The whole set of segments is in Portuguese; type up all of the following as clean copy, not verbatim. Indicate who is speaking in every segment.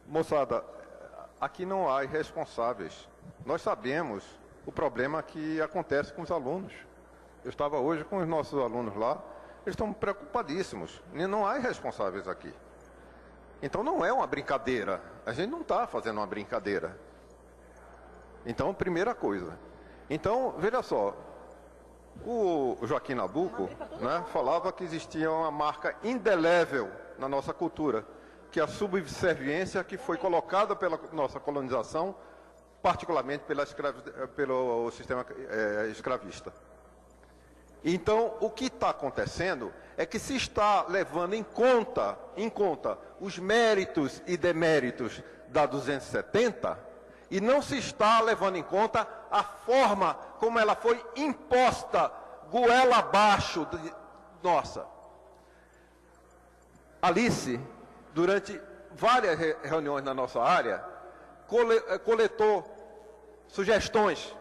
Speaker 1: Moçada, aqui não há irresponsáveis. Nós sabemos o problema que acontece com os alunos. Eu estava hoje com os nossos alunos lá, eles estão preocupadíssimos. E não há irresponsáveis aqui. Então não é uma brincadeira. A gente não está fazendo uma brincadeira. Então, primeira coisa. Então, veja só. O Joaquim Nabuco, né, falava que existia uma marca indelével na nossa cultura, que é a subserviência que foi colocada pela nossa colonização, particularmente pelo sistema escravista. Então, o que está acontecendo é que se está levando em conta os méritos e deméritos da 270 e não se está levando em conta a forma como ela foi imposta, goela abaixo, nossa. Alice, durante várias reuniões na nossa área, coletou sugestões.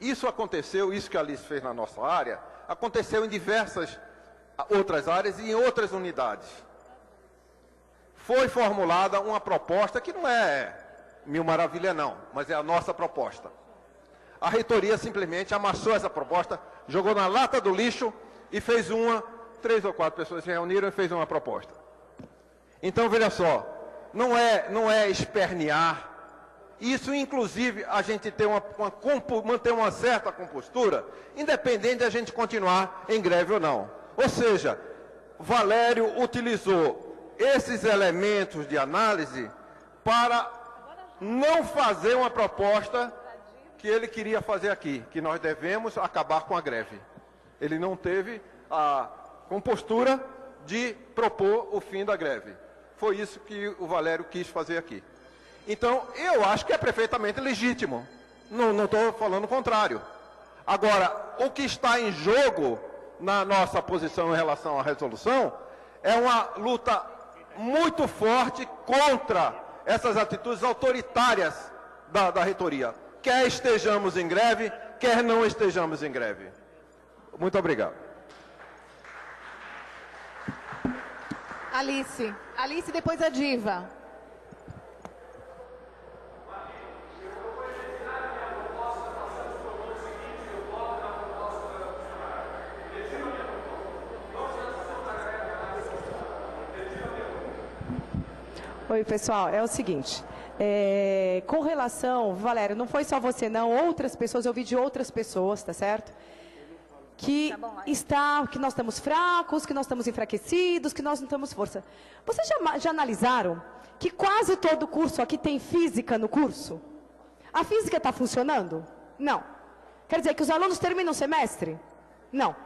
Speaker 1: Isso aconteceu, isso que a Alice fez na nossa área, aconteceu em diversas outras áreas e em outras unidades. Foi formulada uma proposta que não é mil maravilha não, mas é a nossa proposta. A reitoria simplesmente amassou essa proposta, jogou na lata do lixo e fez 3 ou 4 pessoas se reuniram e fez uma proposta. Então, veja só, não é espernear. Isso, inclusive, a gente tem manter uma certa compostura, independente de a gente continuar em greve ou não. Ou seja, Valério utilizou esses elementos de análise para não fazer uma proposta que ele queria fazer aqui, que nós devemos acabar com a greve. Ele não teve a compostura de propor o fim da greve. Foi isso que o Valério quis fazer aqui. Então, eu acho que é perfeitamente legítimo. Não estou falando o contrário. Agora, o que está em jogo na nossa posição em relação à resolução é uma luta muito forte contra essas atitudes autoritárias da reitoria. Quer estejamos em greve, quer não estejamos em greve. Muito obrigado.
Speaker 2: Alice, depois a Diva.
Speaker 3: Oi, pessoal, é o seguinte, com relação, Valério, não foi só você não, outras pessoas, eu vi de outras pessoas, tá certo? Que nós estamos fracos, que nós estamos enfraquecidos, que nós não temos força. Vocês já analisaram que quase todo curso aqui tem física no curso? A física está funcionando? Não. Quer dizer que os alunos terminam o semestre? Não.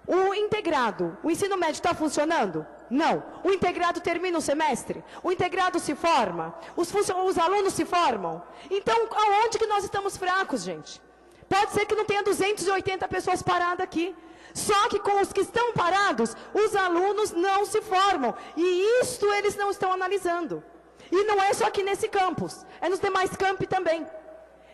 Speaker 3: O integrado, o ensino médio está funcionando? Não. O integrado termina o semestre? O integrado se forma? Os alunos se formam? Então, aonde que nós estamos fracos, gente? Pode ser que não tenha 280 pessoas paradas aqui. Só que com os que estão parados, os alunos não se formam. E isto eles não estão analisando. E não é só aqui nesse campus, é nos demais campi também.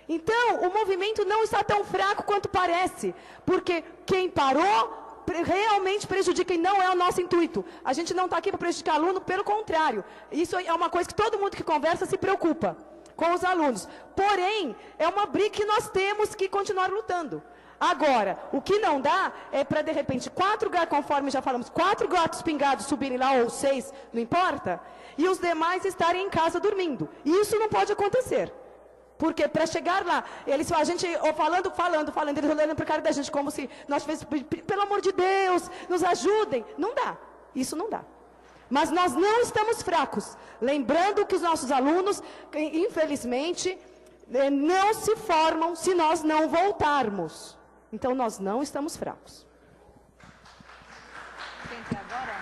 Speaker 3: Então, o movimento não está tão fraco quanto parece, porque quem parou realmente prejudica e não é o nosso intuito. A gente não está aqui para prejudicar aluno, pelo contrário. Isso é uma coisa que todo mundo que conversa se preocupa com os alunos. Porém, é uma briga que nós temos que continuar lutando. Agora, o que não dá é para, de repente, 4 gatos, conforme já falamos, 4 gatos pingados subirem lá, ou 6, não importa, e os demais estarem em casa dormindo. Isso não pode acontecer. Porque para chegar lá, a gente falando, eles olhando para a cara da gente como se nós tivéssemos, pelo amor de Deus, nos ajudem. Não dá, isso não dá. Mas nós não estamos fracos. Lembrando que os nossos alunos, infelizmente, não se formam se nós não voltarmos. Então, nós não estamos fracos.
Speaker 2: Quem que é agora?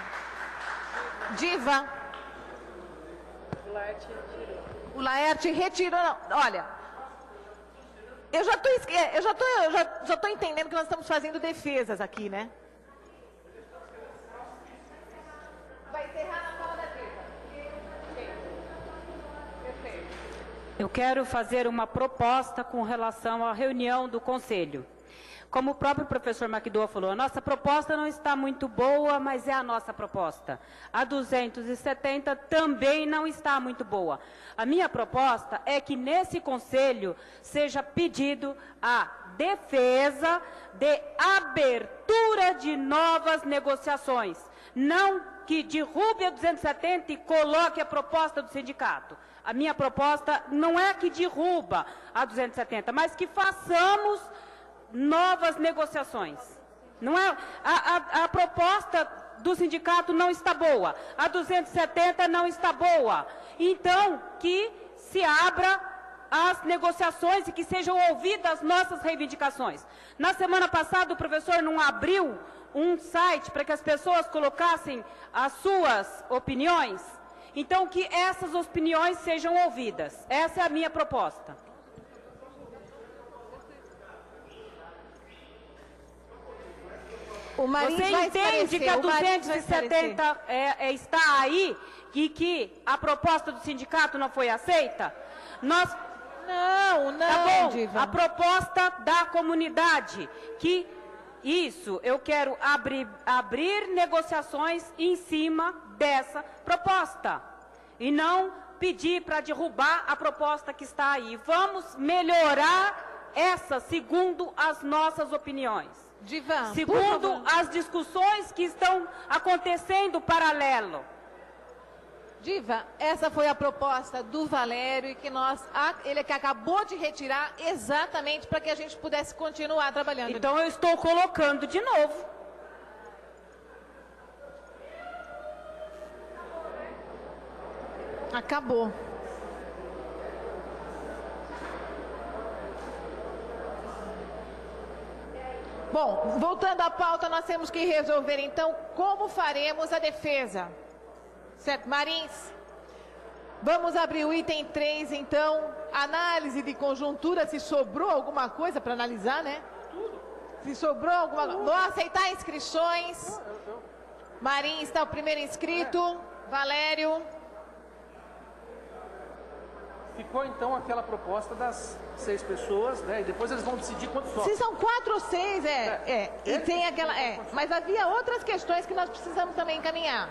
Speaker 2: Diva. O Laerte retirou. Olha, eu já estou entendendo que nós estamos fazendo defesas aqui, né? Vai encerrar na fala da Diva.
Speaker 4: Eu quero fazer uma proposta com relação à reunião do Conselho. como o próprio professor McDowell falou, a nossa proposta não está muito boa, mas é a nossa proposta. A 270 também não está muito boa. A minha proposta é que nesse conselho seja pedido a defesa de abertura de novas negociações. Não que derrube a 270 e coloque a proposta do sindicato. A minha proposta não é que derruba a 270, mas que façamos novas negociações. Não é, a proposta do sindicato não está boa, a 270 não está boa. Então, que se abra as negociações e que sejam ouvidas as nossas reivindicações. Na semana passada, o professor não abriu um site para que as pessoas colocassem as suas opiniões? Então, que essas opiniões sejam ouvidas. Essa é a minha proposta.
Speaker 2: O Marins
Speaker 4: Você
Speaker 2: vai
Speaker 4: entende que a
Speaker 2: esclarecer, o Marins vai
Speaker 4: 270 está aí e que a proposta do sindicato não foi aceita? Nós...
Speaker 2: Não,
Speaker 4: Tá bom,
Speaker 2: Diva.
Speaker 4: a proposta da comunidade, que isso, eu quero abrir negociações em cima dessa proposta e não pedir para derrubar a proposta que está aí. Vamos melhorar essa segundo as nossas opiniões.
Speaker 2: Diva,
Speaker 4: Segundo as discussões que estão acontecendo paralelo.
Speaker 2: Diva, essa foi a proposta do Valério e que ele que acabou de retirar exatamente para que a gente pudesse continuar trabalhando.
Speaker 4: Então eu estou colocando de novo.
Speaker 2: Acabou. Bom, voltando à pauta, nós temos que resolver então como faremos a defesa. Certo, Marins? Vamos abrir o item 3, então. Análise de conjuntura, se sobrou alguma coisa para analisar, né? Se sobrou alguma coisa. Vou aceitar inscrições. Marins está o primeiro inscrito. Valério.
Speaker 5: Ficou, então, aquela proposta das 6 pessoas, né? E depois eles vão decidir quantos são.
Speaker 2: Se são 4 ou 6, E tem aquela... Mas havia outras questões que nós precisamos também encaminhar.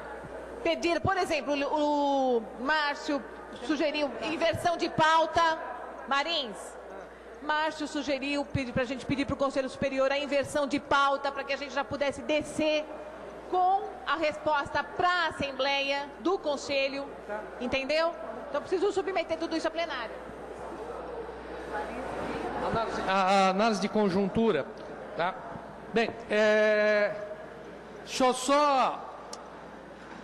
Speaker 2: Pedir, por exemplo, o Márcio sugeriu inversão de pauta. Marins, Márcio sugeriu para a gente pedir para o Conselho Superior a inversão de pauta para que a gente já pudesse descer com a resposta para a Assembleia do Conselho. Entendeu? Então preciso submeter tudo isso a plenário.
Speaker 5: A análise de conjuntura, tá? Bem, deixa eu só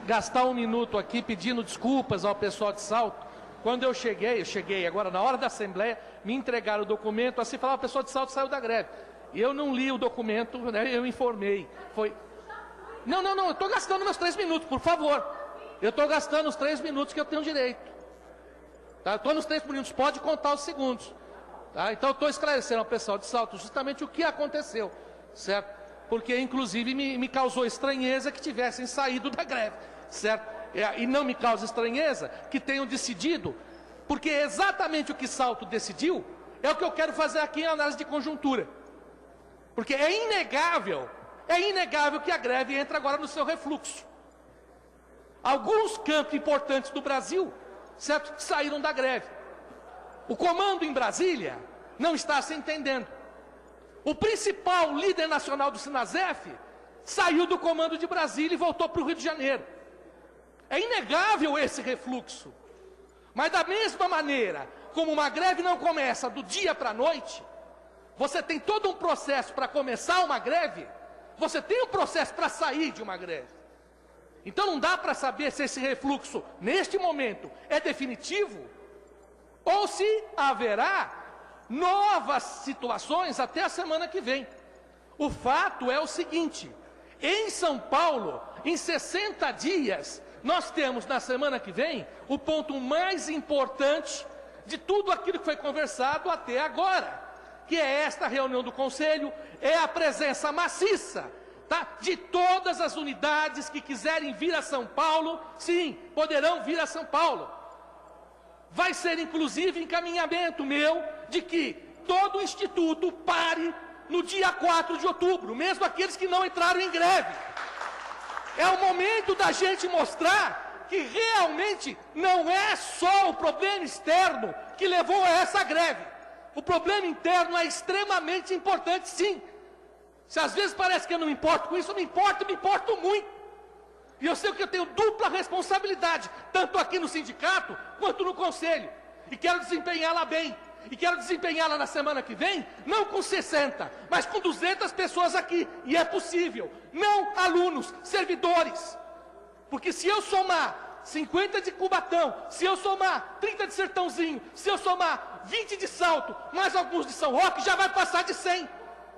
Speaker 5: gastar um minuto aqui pedindo desculpas ao pessoal de Salto. Quando eu cheguei agora na hora da Assembleia, me entregaram o documento, assim falava, o pessoal de Salto saiu da greve. E eu não li o documento, né, eu informei. Não, eu estou gastando meus 3 minutos, por favor. Eu estou gastando os 3 minutos que eu tenho direito. Tá? Eu estou nos 3 minutos, pode contar os segundos. Tá? Então eu estou esclarecendo ao pessoal de Salto justamente o que aconteceu, certo? Porque inclusive me causou estranheza que tivessem saído da greve, certo? E não me causa estranheza que tenham decidido, porque exatamente o que Salto decidiu é o que eu quero fazer aqui em análise de conjuntura. Porque é inegável que a greve entra agora no seu refluxo. Alguns campos importantes do Brasil, certo, saíram da greve. O comando em Brasília não está se entendendo. O principal líder nacional do Sinasef saiu do comando de Brasília e voltou para o Rio de Janeiro. É inegável esse refluxo. Mas da mesma maneira, como uma greve não começa do dia para a noite, você tem todo um processo para começar uma greve, você tem um processo para sair de uma greve. Então não dá para saber se esse refluxo, neste momento, é definitivo, ou se haverá novas situações até a semana que vem. O fato é o seguinte, em São Paulo, em 60 dias, nós temos na semana que vem o ponto mais importante de tudo aquilo que foi conversado até agora, que é esta reunião do Conselho, é a presença maciça, tá, de todas as unidades que quiserem vir a São Paulo. Sim, poderão vir a São Paulo. Vai ser inclusive encaminhamento meu de que todo o Instituto pare no dia 4 de outubro, mesmo aqueles que não entraram em greve. É o momento da gente mostrar que realmente não é só o problema externo que levou a essa greve. O problema interno é extremamente importante, sim. Se às vezes parece que eu não me importo com isso, eu me importo muito. E eu sei que eu tenho dupla responsabilidade, tanto aqui no sindicato, quanto no conselho. E quero desempenhá-la bem. E quero desempenhá-la na semana que vem, não com 60, mas com 200 pessoas aqui. E é possível. Não alunos, servidores. Porque se eu somar 50 de Cubatão, se eu somar 30 de Sertãozinho, se eu somar 20 de Salto, mais alguns de São Roque, já vai passar de 100.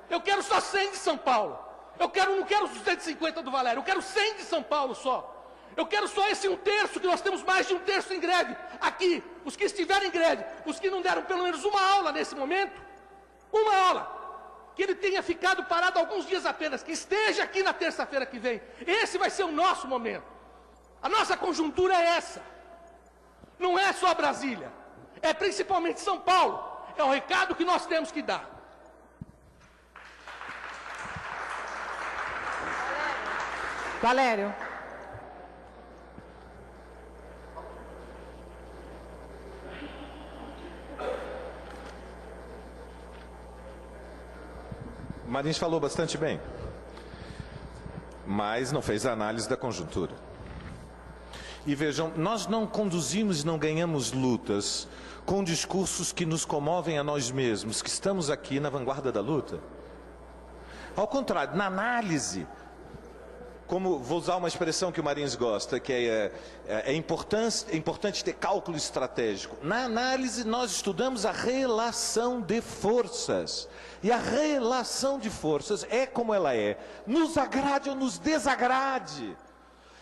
Speaker 5: Eu quero só 100 de São Paulo. Não quero os 150 do Valério, eu quero 100 de São Paulo só. Eu quero só esse 1/3, que nós temos mais de 1/3 em greve. Aqui, os que estiverem em greve, os que não deram pelo menos uma aula nesse momento, uma aula, que ele tenha ficado parado alguns dias apenas, que esteja aqui na terça-feira que vem. Esse vai ser o nosso momento. A nossa conjuntura é essa. Não é só Brasília, é principalmente São Paulo. É o recado que nós temos que dar.
Speaker 2: Valério.
Speaker 6: Marins falou bastante bem, mas não fez a análise da conjuntura. E vejam, nós não conduzimos e não ganhamos lutas com discursos que nos comovem a nós mesmos, que estamos aqui na vanguarda da luta. Ao contrário, na análise, como vou usar uma expressão que o Marins gosta, que é importante ter cálculo estratégico. Na análise, nós estudamos a relação de forças. E a relação de forças é como ela é. Nos agrade ou nos desagrade.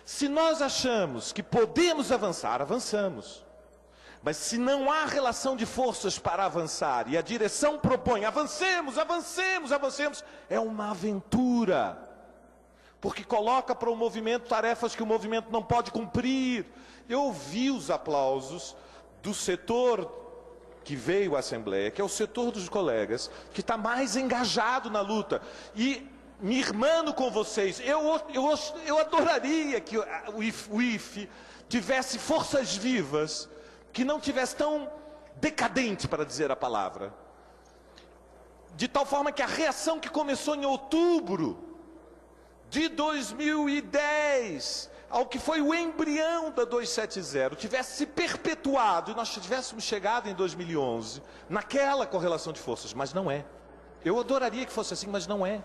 Speaker 6: Se nós achamos que podemos avançar, avançamos. Mas se não há relação de forças para avançar, e a direção propõe, avancemos, avancemos, avancemos, é uma aventura. Porque coloca para o movimento tarefas que o movimento não pode cumprir. Eu ouvi os aplausos do setor que veio à Assembleia, que é o setor dos colegas, que está mais engajado na luta. E me irmando com vocês, eu adoraria que o IFE tivesse forças vivas, que não tivesse tão decadente, para dizer a palavra. De tal forma que a reação que começou em outubro de 2010, ao que foi o embrião da 270, tivesse se perpetuado e nós tivéssemos chegado em 2011, naquela correlação de forças, mas não é. Eu adoraria que fosse assim, mas não é.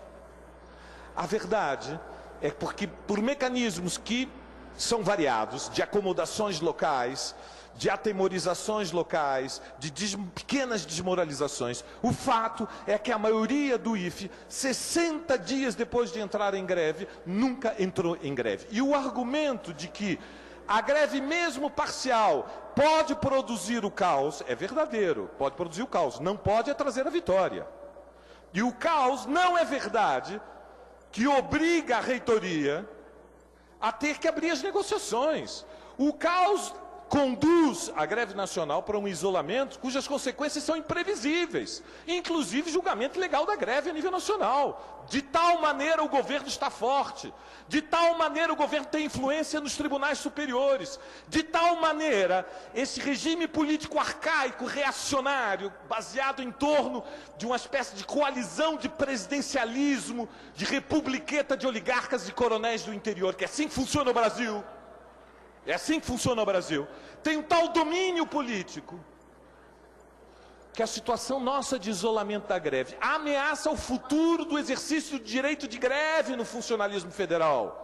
Speaker 6: A verdade é porque, por mecanismos que são variados, de acomodações locais, de atemorizações locais, de pequenas desmoralizações. O fato é que a maioria do IFE, 60 dias depois de entrar em greve, nunca entrou em greve. E o argumento de que a greve mesmo parcial pode produzir o caos, é verdadeiro, pode produzir o caos, não pode trazer a vitória. E o caos não é verdade que obriga a reitoria a ter que abrir as negociações. O caos conduz a greve nacional para um isolamento cujas consequências são imprevisíveis, inclusive julgamento legal da greve a nível nacional. De tal maneira o governo está forte, de tal maneira o governo tem influência nos tribunais superiores, de tal maneira esse regime político arcaico, reacionário, baseado em torno de uma espécie de coalizão de presidencialismo, de republiqueta de oligarcas e coronéis do interior, que é assim que funciona o Brasil. É assim que funciona o Brasil. Tem um tal domínio político que a situação nossa de isolamento da greve ameaça o futuro do exercício do direito de greve no funcionalismo federal.